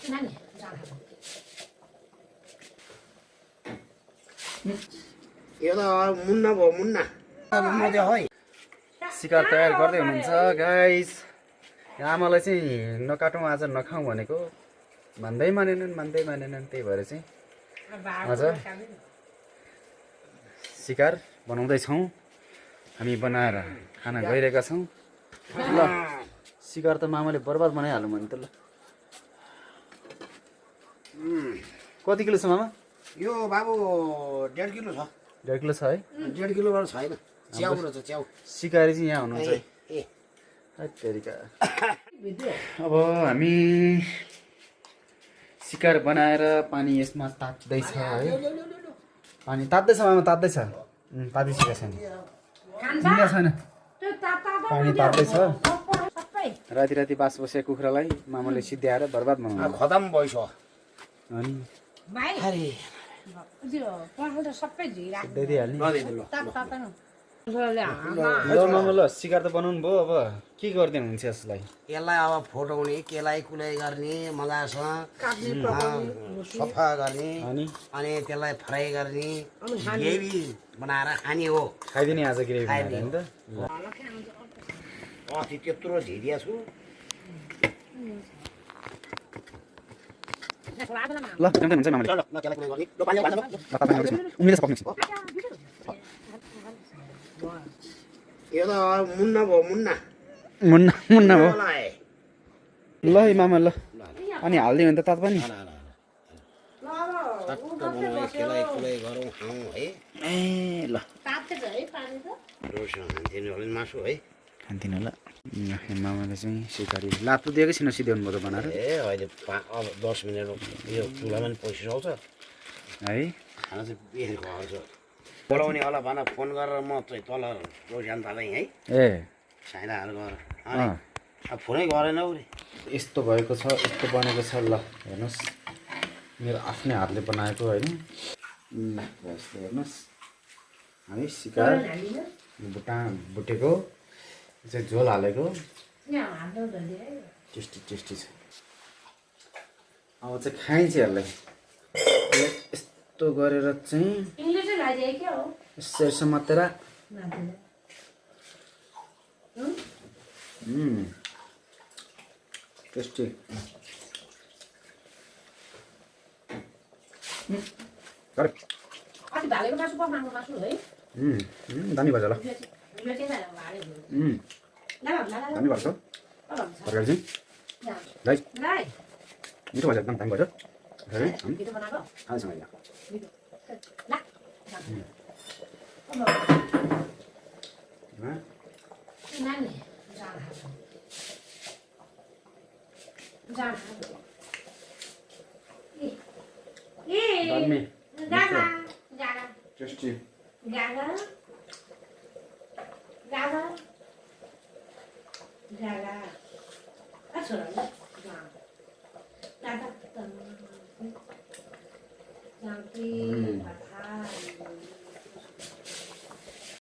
यो त मुन्ना भयो मुन्ना शिकार तयार गर्दै हुनुहुन्छ गाइस। आमालाई चाहिँ नकाटौँ आज नखाउँ भनेको मान्दै मानेनन् त्यही भएर चाहिँ आज शिकार बनाउँदैछौँ हामी बनाएर खाना गइरहेका छौँ। ल शिकार त मामाले बर्बाद बनाइहाल्नु भने त ल। कति किलो छ मामा? यो बाबु 1.5 किलो छ। 1.5 किलो छ है? 1.5 किलोबाट छैन। च्याउ रहेछ च्याउ। शिकारी चाहिँ यहाँ हुनुहुन्छ है। अब हामी शिकार बनाएर पानी यसमा तात्दैछ है। पानी तात्दैछ मामा तात्दैछ। तातिसकेको छैन छैन पानी तात्दैछ। राति राति बास बसेको कुखुरालाई मामाले सिद्ध्याएर बर्बाद बनाउनु खतम भइछ। अनि ल मामा ल शिकार त बनाउनु भयो। अब के गरिदिनु हुन्छ यसलाई? यसलाई अब फोटाउने केलाई कुलाई गर्ने मजासँग सफा गर्ने अनि त्यसलाई फ्राई गर्ने ग्रेभी बनाएर खाने हो। खाइदिने आज ग्रेभी बनाएर नि त। अस्ति त्यत्रो झिरिया छु। ल हुन्छ हुन्छ मामाले उम्रिँदैछ पक्नु। यो त मुन्ना भयो मुन्ना मुन्ना भयो। ल है मामा ल अनि हालिदियो भने त तात पनि केलाई कुलाई गरौँ खाउँ है। ए ल मासु है खान्थिनँ ल। मामाले चाहिँ शिकारी लातो दिएकै छैन सिध्याउनु भयो त बनाएर। ए अहिले अब 10 मिनट यो चुलामा पनि पसिसक्छ है। खाना चाहिँ बेसी खर्छ। बोलाउने होला भन फोन गरेर म चाहिँ तल रोजान थालेँ है। ए साइनाहरू गरेर अनि अब फोनै गरेन हौ। यस्तो भएको छ यस्तो बनेको छ। ल हेर्नुहोस् मेरो आफ्नै हातले बनाएको होइन। यस्तो हेर्नुहोस् है शिकार बुटेको चाहिँ झोल हालेको टेस्टी टेस्टी छ। अब चाहिँ खाइन्छ यसलाई। यस्तो गरेर चाहिँ यसो मात्र टेस्टी दामी भन्छ ल। दामी भएको छ तरकारी चाहिँ गाइस मिठो भन्छ एकदम दामी भन्छ। खाँदैसँग दामी टेस्टी